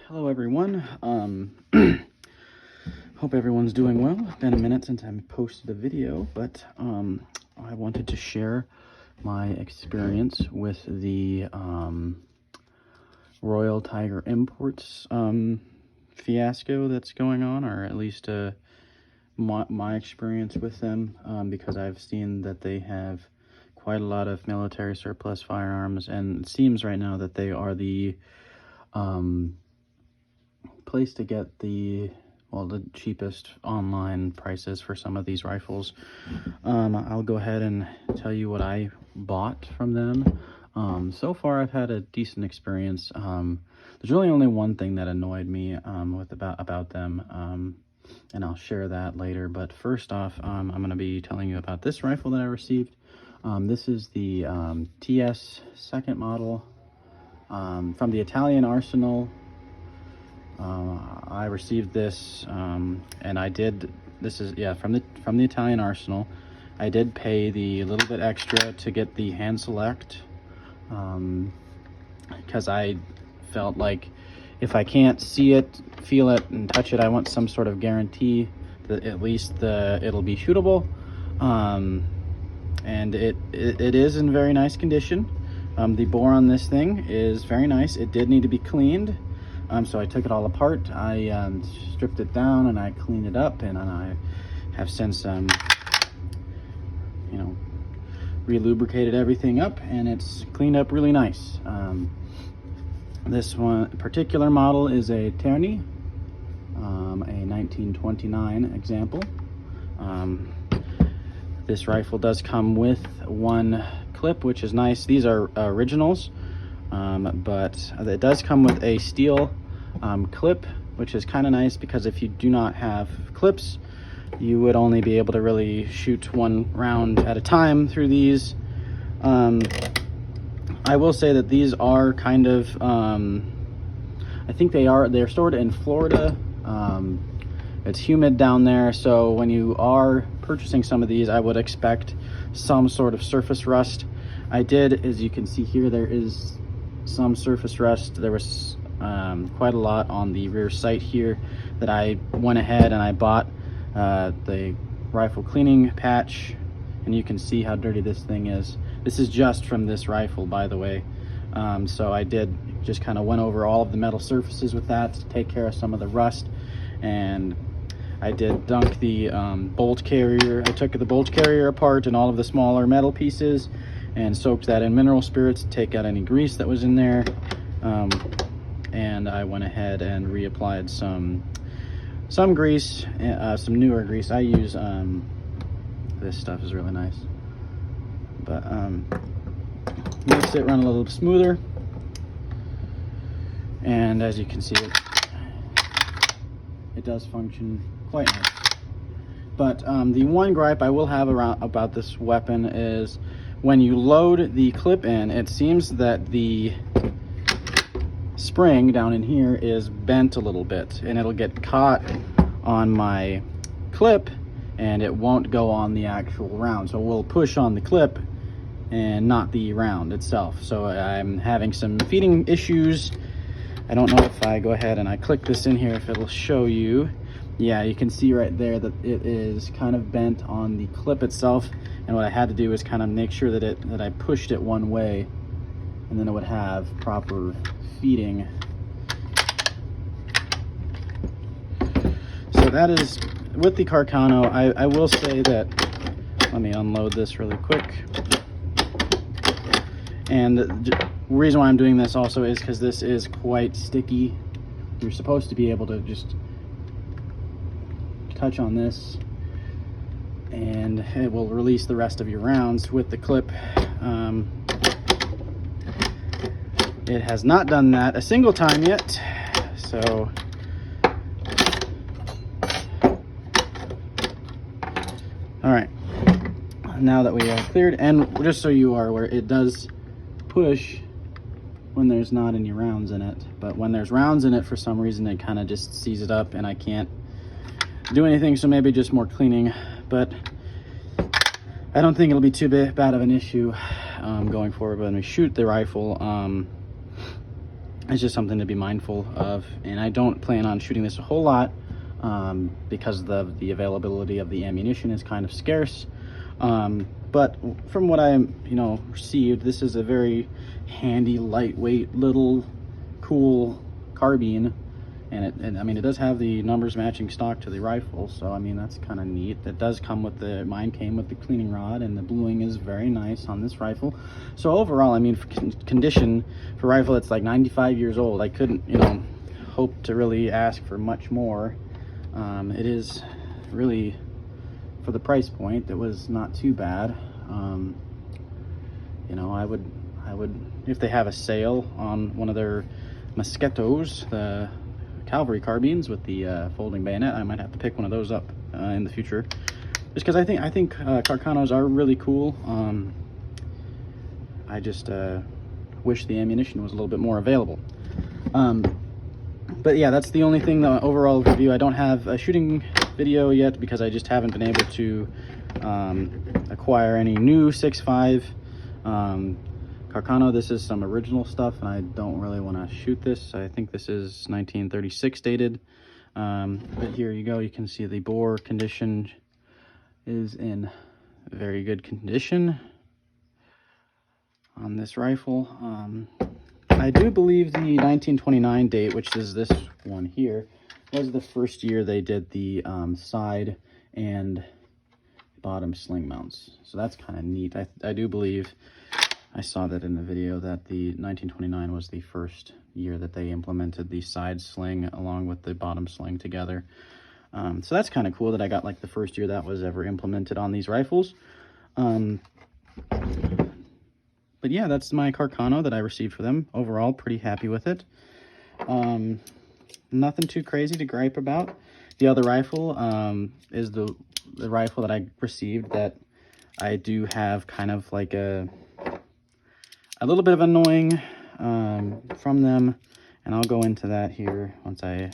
Hello everyone. Hope everyone's doing well. It's been a minute since I posted a video, but I wanted to share my experience with the Royal Tiger Imports fiasco that's going on, or at least my experience with them, because I've seen that they have quite a lot of military surplus firearms, and it seems right now that they are the place to get the cheapest online prices for some of these rifles. I'll go ahead and tell you what I bought from them. So far I've had a decent experience. There's really only one thing that annoyed me about them, and I'll share that later. But first off, I'm going to be telling you about this rifle that I received. This is the TS second model from the Italian Arsenal. I received this, and I did. This is from the Italian Arsenal. I did pay the little bit extra to get the hand select, because I felt like if I can't see it, feel it, and touch it, I want some sort of guarantee that at least it'll be shootable. And it is in very nice condition. The bore on this thing is very nice. It did need to be cleaned. So I took it all apart. I stripped it down and I cleaned it up, and I have since re-lubricated everything up, and it's cleaned up really nice. This one particular model is a Terni, a 1929 example. This rifle does come with one clip, which is nice. These are originals, but it does come with a steel clip, which is kind of nice, because if you do not have clips, you would only be able to really shoot one round at a time through these. I will say that these are kind of, I think they're stored in Florida. It's humid down there, so when you are purchasing some of these, I would expect some sort of surface rust. I did, as you can see here, there is some surface rust. There was quite a lot on the rear sight here that I went ahead and I bought the rifle cleaning patch, and you can see how dirty this thing is. This is just from this rifle, by the way. So I did just kind of went over all of the metal surfaces with that to take care of some of the rust, and I did dunk the bolt carrier. I took the bolt carrier apart and all of the smaller metal pieces and soaked that in mineral spirits to take out any grease that was in there. And I went ahead and reapplied some grease, some newer grease. I use this stuff is really nice, but makes it run a little smoother. And as you can see, it does function quite nice. But the one gripe I will have about this weapon is when you load the clip in, it seems that the spring down in here is bent a little bit, and it'll get caught on my clip and it won't go on the actual round. So we'll push on the clip and not the round itself. So I'm having some feeding issues. I don't know if I go ahead and I click this in here, if it'll show you. Yeah, you can see right there that it is kind of bent on the clip itself, and what I had to do is kind of make sure that I pushed it one way, and then it would have proper feeding. So that is with the Carcano. I will say that, let me unload this really quick. And the reason why I'm doing this also is because this is quite sticky. You're supposed to be able to just touch on this and it will release the rest of your rounds with the clip. It has not done that a single time yet, so all right, now that we are cleared, and just so you are aware, it does push when there's not any rounds in it, but when there's rounds in it, for some reason it kind of just sees it up and I can't do anything. So maybe just more cleaning, but I don't think it'll be too bad of an issue going forward when we shoot the rifle. it's just something to be mindful of. And I don't plan on shooting this a whole lot because the availability of the ammunition is kind of scarce. But from what I received, this is a very handy, lightweight, little cool carbine. And I mean, it does have the numbers matching stock to the rifle, so I mean, that's kind of neat. It does come with mine came with the cleaning rod, and the bluing is very nice on this rifle. So overall, I mean, for condition for rifle, it's like 95 years old. I couldn't, hope to really ask for much more. It is really, for the price point, it was not too bad. I would, if they have a sale on one of their Mosquetos, the cavalry carbines with the folding bayonet, I might have to pick one of those up in the future, just because I think Carcanos are really cool. I just wish the ammunition was a little bit more available. But yeah, that's the only thing, the overall review. I don't have a shooting video yet because I just haven't been able to acquire any new 6.5 Carcano. This is some original stuff, and I don't really want to shoot this. I think this is 1936 dated. But here you go. You can see the bore condition is in very good condition on this rifle. I do believe the 1929 date, which is this one here, was the first year they did the side and bottom sling mounts. So that's kind of neat. I do believe I saw that in the video, that the 1929 was the first year that they implemented the side sling along with the bottom sling together. So that's kind of cool that I got like the first year that was ever implemented on these rifles. But yeah, that's my Carcano that I received for them. Overall, pretty happy with it. Nothing too crazy to gripe about. The other rifle is the rifle that I received that I do have kind of like a little bit of annoying from them, and I'll go into that here once I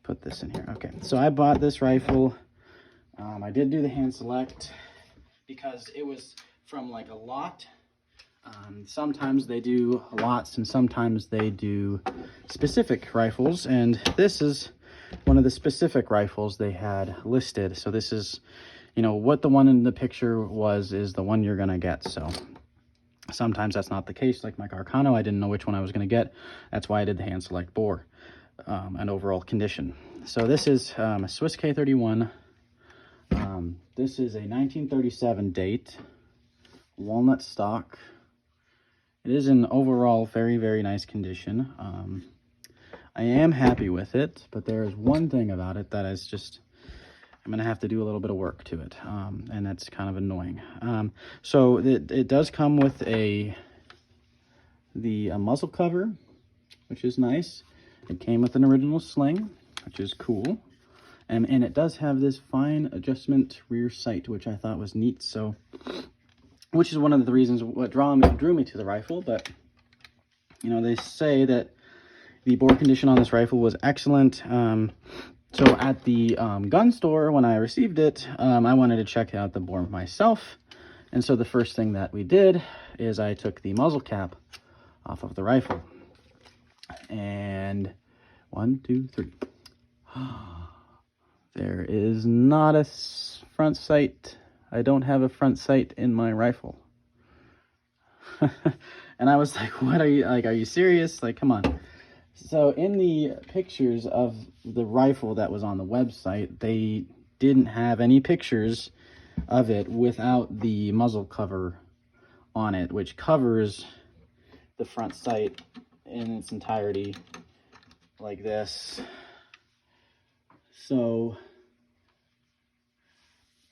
put this in here. Okay, so I bought this rifle. I did do the hand select because it was from like a lot. Sometimes they do lots and sometimes they do specific rifles, and this is one of the specific rifles they had listed. So this is, what the one in the picture is the one you're gonna get. So sometimes that's not the case. Like my Carcano, I didn't know which one I was going to get. That's why I did the hand select bore and overall condition. So this is a Swiss K31. This is a 1937 date, walnut stock. It is in overall very, very nice condition. I am happy with it, but there is one thing about it that is just, I'm gonna have to do a little bit of work to it, and that's kind of annoying. So it does come with the muzzle cover, which is nice. It came with an original sling, which is cool, and it does have this fine adjustment rear sight, which I thought was neat. So, which is one of the reasons what drew me to the rifle. But they say that the bore condition on this rifle was excellent. So at the gun store, when I received it, I wanted to check out the bore myself. And so the first thing that we did is I took the muzzle cap off of the rifle. And 1, 2, 3. There is not a front sight. I don't have a front sight in my rifle. And I was like, what are you serious? Like, come on. So in the pictures of the rifle that was on the website, they didn't have any pictures of it without the muzzle cover on it, which covers the front sight in its entirety like this. So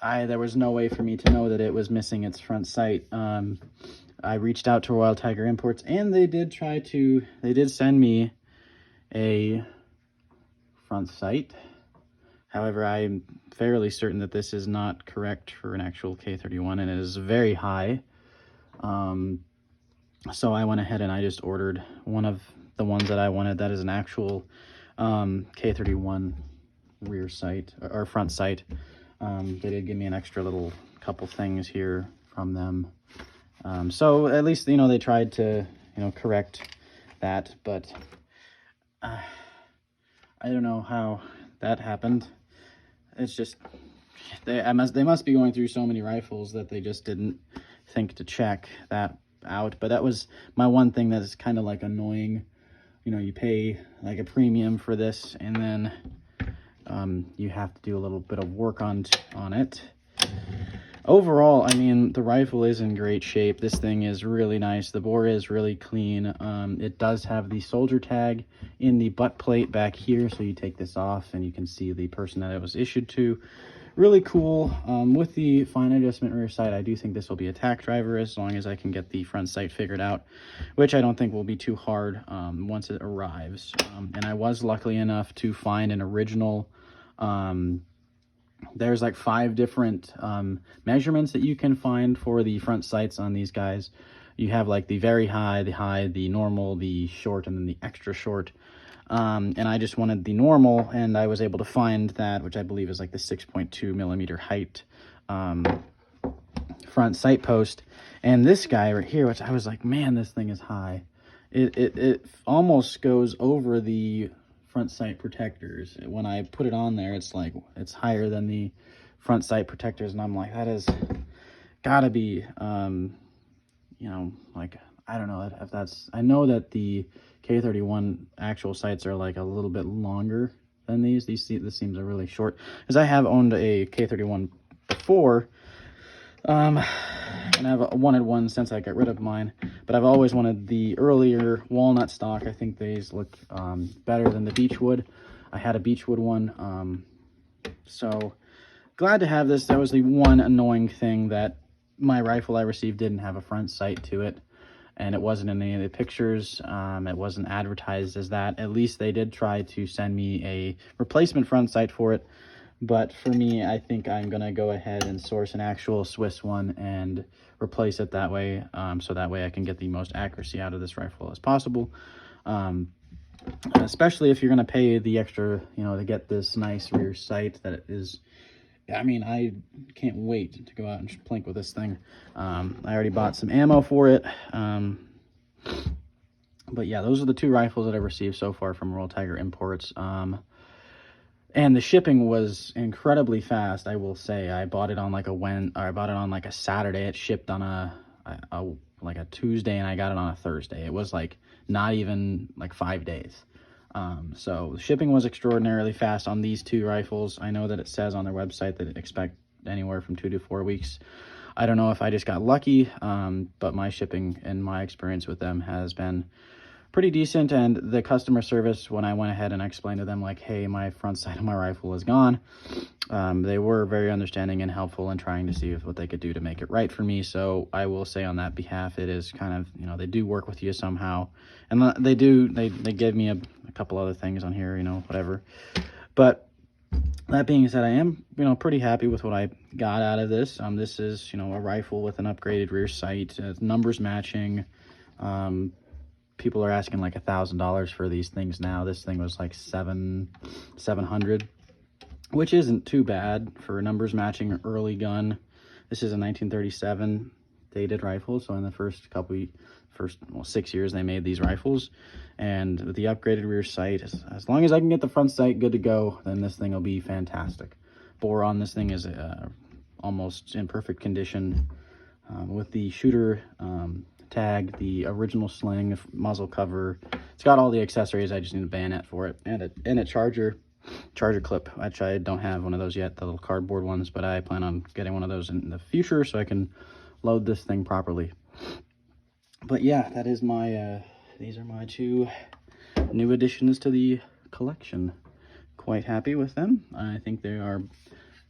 there was no way for me to know that it was missing its front sight. I reached out to Royal Tiger Imports, and they did send me a front sight. However, I'm fairly certain that this is not correct for an actual K31, and it is very high. So I went ahead and I just ordered one of the ones that I wanted. That is an actual K31 rear sight or front sight. They did give me an extra little couple things here from them. So at least, they tried to, correct that, but I don't know how that happened. It's just they must be going through so many rifles that they just didn't think to check that out. But that was my one thing that is kind of like annoying. You know, you pay like a premium for this, and then you have to do a little bit of work on it. Overall, I mean, the rifle is in great shape. This thing is really nice. The bore is really clean. It does have the soldier tag in the butt plate back here, so you take this off and you can see the person that it was issued to. Really cool. With the fine adjustment rear sight, I do think this will be a tack driver as long as I can get the front sight figured out, which I don't think will be too hard once it arrives. And I was lucky enough to find an original. There's like 5 different measurements that you can find for the front sights on these guys. You have like the very high, the normal, the short, and then the extra short. And I just wanted the normal, and I was able to find that, which I believe is like the 6.2 millimeter height front sight post. And this guy right here, which I was like, man, this thing is high. It almost goes over the front sight protectors. When I put it on there, it's like it's higher than the front sight protectors, and I'm like, that is gotta be you know, like, I don't know if that's, I know that the K31 actual sights are like a little bit longer than these. This seems a really short, because I have owned a K31 before, and I've wanted one since I got rid of mine, but I've always wanted the earlier walnut stock. I think these look better than the beechwood. I had a beechwood one, so glad to have this. That was the one annoying thing, that my rifle I received didn't have a front sight to it, and it wasn't in any of the pictures. It wasn't advertised as that. At least they did try to send me a replacement front sight for it. But for me, I think I'm going to go ahead and source an actual Swiss one and replace it that way, so that way I can get the most accuracy out of this rifle as possible. Especially if you're going to pay the extra, you know, to get this nice rear sight that it is. I mean, I can't wait to go out and plink with this thing. I already bought some ammo for it. But yeah, those are the 2 rifles that I've received so far from Royal Tiger Imports. And the shipping was incredibly fast, I will say. I bought it on like a Saturday. It shipped on like a Tuesday, and I got it on a Thursday. It was like not even like 5 days. So the shipping was extraordinarily fast on these 2 rifles. I know that it says on their website that it expect anywhere from 2 to 4 weeks. I don't know if I just got lucky, but my shipping and my experience with them has been pretty decent. And the customer service, when I went ahead and explained to them like, hey, my front sight of my rifle is gone, they were very understanding and helpful in trying to see what they could do to make it right for me. So I will say on that behalf, it is kind of, you know, they do work with you somehow, and they give me a couple other things on here, you know, whatever. But that being said, I am, you know, pretty happy with what I got out of this. This is, you know, a rifle with an upgraded rear sight, numbers matching. People are asking like $1,000 for these things now. This thing was like $700, which isn't too bad for numbers matching early gun. This is a 1937 dated rifle, so in the first 6 years they made these rifles. And with the upgraded rear sight, as long as I can get the front sight good to go, then this thing will be fantastic. Bore on this thing is almost in perfect condition, with the shooter tag, the original sling, muzzle cover. It's got all the accessories. I just need a bayonet for it, and a charger clip, which I don't have one of those yet, the little cardboard ones, but I plan on getting one of those in the future so I can load this thing properly. But yeah, that is my these are my 2 new additions to the collection. Quite happy with them. I think they are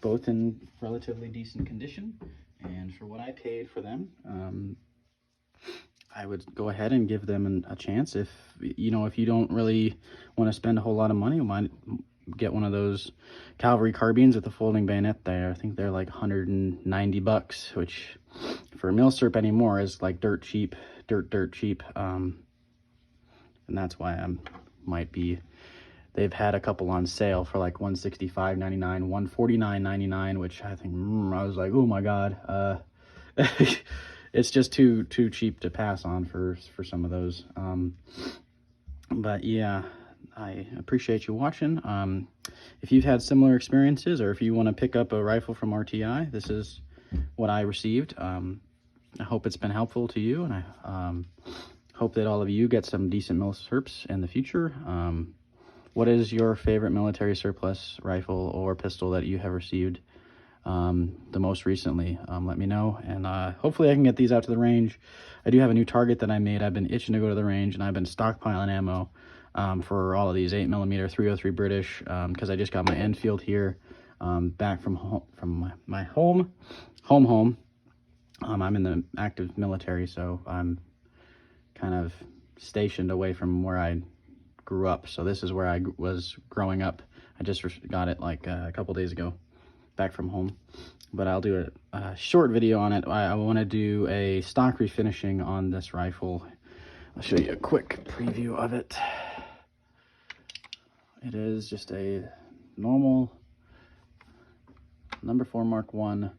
both in relatively decent condition, and for what I paid for them, I would go ahead and give them a chance. If you know, if you don't really want to spend a whole lot of money, you might get one of those cavalry carbines with the folding bayonet there. I think they're like $190, which for a milsurp anymore is like dirt cheap. And that's why I might be, they've had a couple on sale for like $165.99, $149.99, which I think I was like, oh my god, it's just too cheap to pass on for some of those. But yeah, I appreciate you watching. If you've had similar experiences, or if you want to pick up a rifle from RTI, this is what I received. I hope it's been helpful to you, and I hope that all of you get some decent milsurps in the future. What is your favorite military surplus rifle or pistol that you have received the most recently? Let me know, and hopefully I can get these out to the range. I do have a new target that I made. I've been itching to go to the range, and I've been stockpiling ammo for all of these 8mm 303 British, because I just got my Enfield here back from my home. I'm in the active military, so I'm kind of stationed away from where I grew up. So this is where I was growing up. I just got it like a couple days ago, back from home. But I'll do a short video on it. I want to do a stock refinishing on this rifle. I'll show you a quick preview of it. It is just a normal number 4 Mark 1.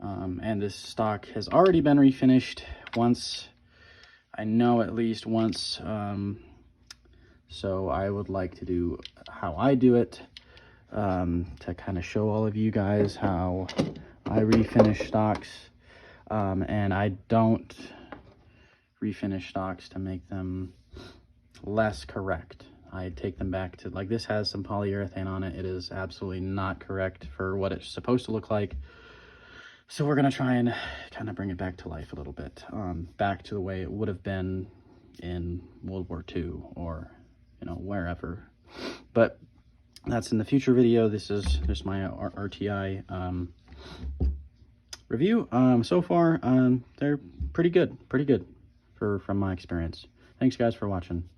And this stock has already been refinished once. I know at least once. So I would like to do how I do it, to kind of show all of you guys how I refinish stocks. And I don't refinish stocks to make them less correct. I take them back to, like, this has some polyurethane on it. It is absolutely not correct for what it's supposed to look like. So we're going to try and kind of bring it back to life a little bit, back to the way it would have been in World War II, or, you know, wherever. But that's in the future video. This is just my RTI review. So far, they're pretty good from my experience. Thanks guys for watching.